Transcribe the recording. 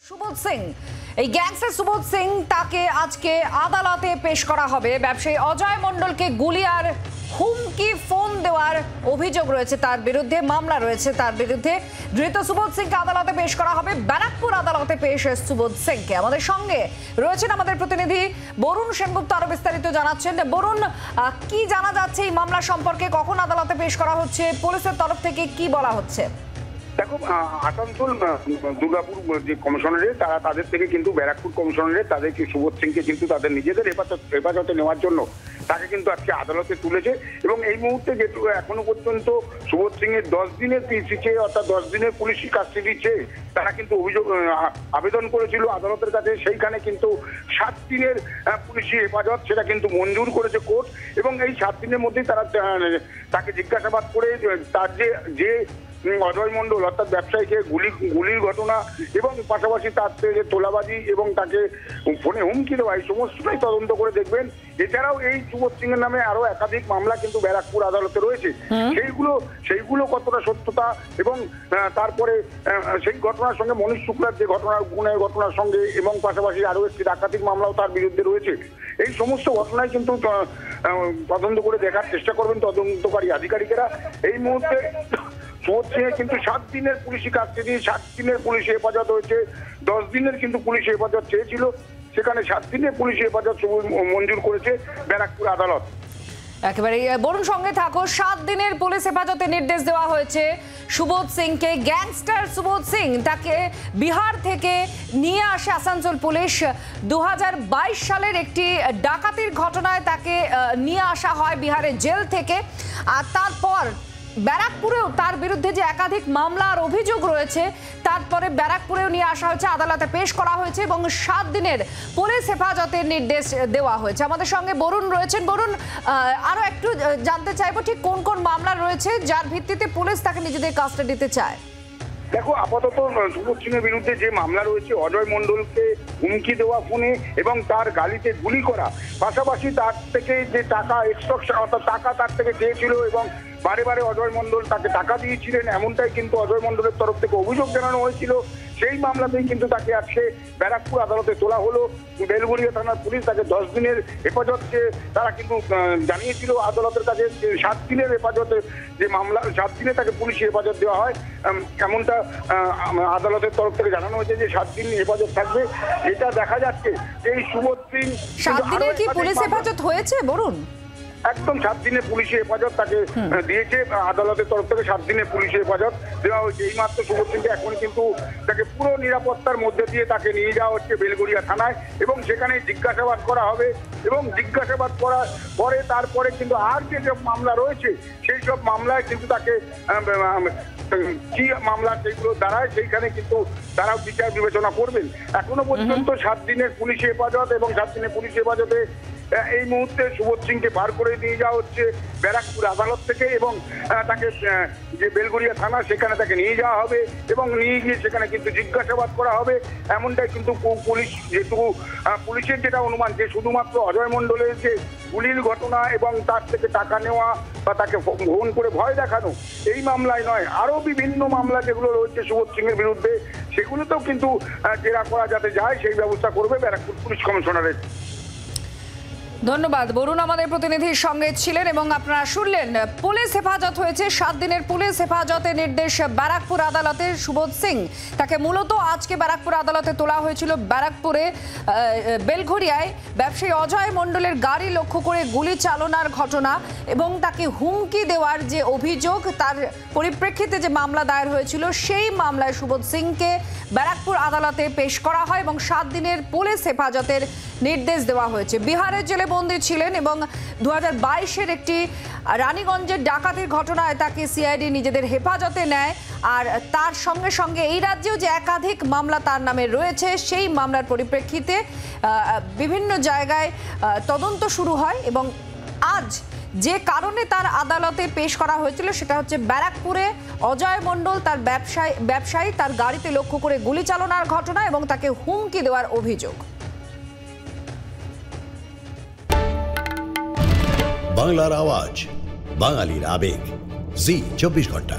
সুবোধ সিং, এই গ্যাংস্টার সুবোধ সিং তাকে আজকে আদালতে পেশ করা হবে। ব্যবসায়ী অজয় মণ্ডলকে গুলি আর হুমকি ফোন দেওয়ার অভিযোগ রয়েছে, তার বিরুদ্ধে মামলা রয়েছে। তার বিরুদ্ধে ধৃত সুবোধ সিংকে আদালতে পেশ করা হবে। ব্যারাকপুর আদালতে পেশ সুবোধ সিংকে। আমাদের সঙ্গে রয়েছেন আমাদের প্রতিনিধি বরুণ সেনগুপ্ত, আরো বিস্তারিত জানাচ্ছেন। বরুণ, কি জানা যাচ্ছে এই মামলা সম্পর্কে? কখন আদালতে পেশ করা হচ্ছে? পুলিশের তরফ থেকে কি বলা হচ্ছে? দেখো, আসানসোল দুর্গাপুর যে কমিশনারেট তাদের থেকে কিন্তু ব্যারাকপুর কমিশনারেট তাদেরকে সুবোধ সিংকে কিন্তু তাদের নিজেদের হেফাজতে নেওয়ার জন্য তাকে কিন্তু আজকে আদালতে তুলেছে। এবং এই মুহূর্তে যেহেতু এখনো পর্যন্ত সুবোধ সিং এর 10 দিনের পিসি চেয়ে, অর্থাৎ 10 দিনের পুলিশি কাস্টডি চেয়ে তারা কিন্তু আবেদন করেছিল আদালতের কাছে। সেইখানে কিন্তু 7 দিনের পুলিশি হেফাজত সেটা কিন্তু মঞ্জুর করেছে কোর্ট। এবং এই 7 দিনের মধ্যেই তারা তাকে জিজ্ঞাসাবাদ করে তার যে অজয় মণ্ডল অর্থাৎ ব্যবসায়ীকে গুলির ঘটনা এবং পাশাপাশি তার থেকে তোলাবাজি এবং তাকে ফোনে হুমকি দেওয়া, এই সমস্তটাই তদন্ত করে দেখবেন। এছাড়াও এই সুবোধ সিং এর নামে আরো একাধিক মামলা কিন্তু ব্যারাকপুর আদালতে রয়েছে। সেইগুলো কতটা সত্যতা এবং তারপরে সেই ঘটনার সঙ্গে মনীষ শুক্লার যে গুণের ঘটনার সঙ্গে এবং পাশাপাশি আরো একটি ডাকাতিক মামলাও তার বিরুদ্ধে রয়েছে। এই সমস্ত ঘটনায় কিন্তু তদন্ত করে দেখার চেষ্টা করবেন তদন্তকারী আধিকারিকেরা। এই মুহূর্তে সুবোধ সিং এর কিন্তু 7 দিনের পুলিশি কাস্টডি, 7 দিনের পুলিশি হেফাজত হয়েছে। 10 দিনের কিন্তু পুলিশি হেফাজত চেয়েছিল, সেখানে 7 দিনের পুলিশি হেফাজত মঞ্জুর করেছে ব্যারাকপুর আদালত। একেবারে বরুণ সঙ্গে থাকো। 7 দিনের পুলিশ হেফাজতে নির্দেশ দেওয়া হয়েছে সুবোধ সিংকে। গ্যাংস্টার সুবোধ সিং, তাকে বিহার থেকে নিয়ে আসে আসানসোল পুলিশ। 2022 সালের একটি ডাকাতির ঘটনায় তাকে নিয়ে আসা হয় বিহারের জেল থেকে। আর তারপর ব্যারাকপুরেও তার বিরুদ্ধে যে একাধিক মামলা আর অভিযোগ রয়েছে, তারপরে ব্যারাকপুরেও নিয়ে আসা হয়েছে, আদালতে পেশ করা হয়েছে এবং 7 দিনের পুলিশ হেফাজতের নির্দেশ দেওয়া হয়েছে। আমাদের সঙ্গে বরুণ রয়েছেন। বরুণ, আরো একটু জানতে চাইবো ঠিক কোন কোন মামলা রয়েছে যার ভিত্তিতে পুলিশ তাকে নিজেদের কাস্টাডিতে চায়? দেখো, আপাতত সুবোধ সিং এর বিরুদ্ধে যে মামলা রয়েছে অজয় মণ্ডলকে হুমকি দেওয়া ফোনে এবং তার গাড়িতে গুলি করা, পাশাপাশি তার থেকে যে টাকা এক্সট্রাকশন অর্থাৎ টাকা তার থেকে চেয়েছিল এবং বারে বারে অজয় মণ্ডল তাকে টাকা দিয়েছিলেন, এমনটাই কিন্তু অজয় মণ্ডলের তরফ থেকে অভিযোগ জানানো হয়েছিল। সেই মামলাতেই কিন্তু তাকে আজকে ব্যারাকপুর আদালতে তোলা হলো। বেলঘরিয়া থানার পুলিশ তাকে 10 দিনের হেফাজতে তারা কিন্তু জানিয়েছিল আদালতের কাছে 7 দিনের হেফাজতে যে মামলা, 7 দিনে তাকে পুলিশি হেফাজত দেওয়া হয়, এমনটা আদালতের তরফ থেকে জানানো হয়েছে যে 7 দিন হেফাজত থাকবে। এটা দেখা যাচ্ছে এই সুবোধ সিং 7 দিনের কি পুলিশ হেফাজত হয়েছে বরুণ? একদম 7 দিনের পুলিশি হেফাজত তাকে দিয়েছে আদালতের তরফ থেকে। 7 দিনের পুলিশি হেফাজত দেওয়া হয়েছে। এই মাত্র সুবোধ সিংকে এখন কিন্তু তাকে পুরো নিরাপত্তার মধ্যে দিয়ে তাকে নিয়ে যাওয়া হচ্ছে বেলঘরিয়া থানায় এবং সেখানে জিজ্ঞাসাবাদ করা হবে। এবং জিজ্ঞাসাবাদ করার পরে তারপরে কিন্তু আর যে সব মামলা রয়েছে সেই সব মামলায় কিন্তু তাকে কি মামলা সেইগুলো দাঁড়ায় সেইখানে কিন্তু তারাও বিচার বিবেচনা করবেন। এখনো পর্যন্ত 7 দিনের পুলিশি হেফাজত এবং 7 দিনের পুলিশি হেফাজতে এই মুহূর্তে সুবোধ সিংকে বার করে নিয়ে যাওয়া হচ্ছে ব্যারাকপুর আদালত থেকে এবং তাকে যে বেলঘরিয়া থানা সেখানে তাকে নিয়ে যাওয়া হবে এবং নিয়ে গিয়ে সেখানে কিন্তু জিজ্ঞাসাবাদ করা হবে। এমনটাই কিন্তু পুলিশ, যেটুকু পুলিশের যেটা অনুমান যে শুধুমাত্র অজয় মণ্ডলের যে গুলির ঘটনা এবং তার থেকে টাকা নেওয়া বা তাকে ফোন করে ভয় দেখানো, এই মামলায় নয়, আরো বিভিন্ন মামলা যেগুলো রয়েছে সুবোধ সিং এর বিরুদ্ধে, সেগুলোতেও কিন্তু জেরা করা যাতে যায় সেই ব্যবস্থা করবে ব্যারাকপুর পুলিশ কমিশনারেট। ধন্যবাদ বরুণ, আমাদের প্রতিনিধির সঙ্গে ছিলেন। এবং আপনারা শুনলেন পুলিশ হেফাজত হয়েছে, 7 দিনের পুলিশ হেফাজতে নির্দেশ ব্যারাকপুর আদালতের। সুবোধ সিং তাকে মূলত আজকে ব্যারাকপুর আদালতে তোলা হয়েছিল। ব্যারাকপুরে বেলঘরিয়ায় ব্যবসায়ী অজয় মণ্ডলের গাড়ি লক্ষ্য করে গুলি চালনার ঘটনা এবং তাকে হুমকি দেওয়ার যে অভিযোগ, তার পরিপ্রেক্ষিতে যে মামলা দায়ের হয়েছিল, সেই মামলায় সুবোধ সিংকে ব্যারাকপুর আদালতে পেশ করা হয় এবং 7 দিনের পুলিশ হেফাজতের নির্দেশ দেওয়া হয়েছে। বিহারের জেলে বন্দী ছিলেন এবং 2022-এর একটি রানীগঞ্জের ডাকাতির ঘটনায় তাকে সিআইডি নিজেদের হেফাজতে নেয়। আর তার সঙ্গে সঙ্গে এই রাজ্যেও যে একাধিক মামলা তার নামে রয়েছে, সেই মামলার পরিপ্রেক্ষিতে বিভিন্ন জায়গায় তদন্ত শুরু হয় এবং আজ যে কারণে তার আদালতে পেশ করা হয়েছিল সেটা হচ্ছে ব্যারাকপুরে অজয় মণ্ডল তার ব্যবসায়ী তার গাড়িতে লক্ষ্য করে গুলি চালনার ঘটনা এবং তাকে হুমকি দেওয়ার অভিযোগ। বাংলার আওয়াজ, বাঙালির আবেগ, জি 24 ঘন্টা।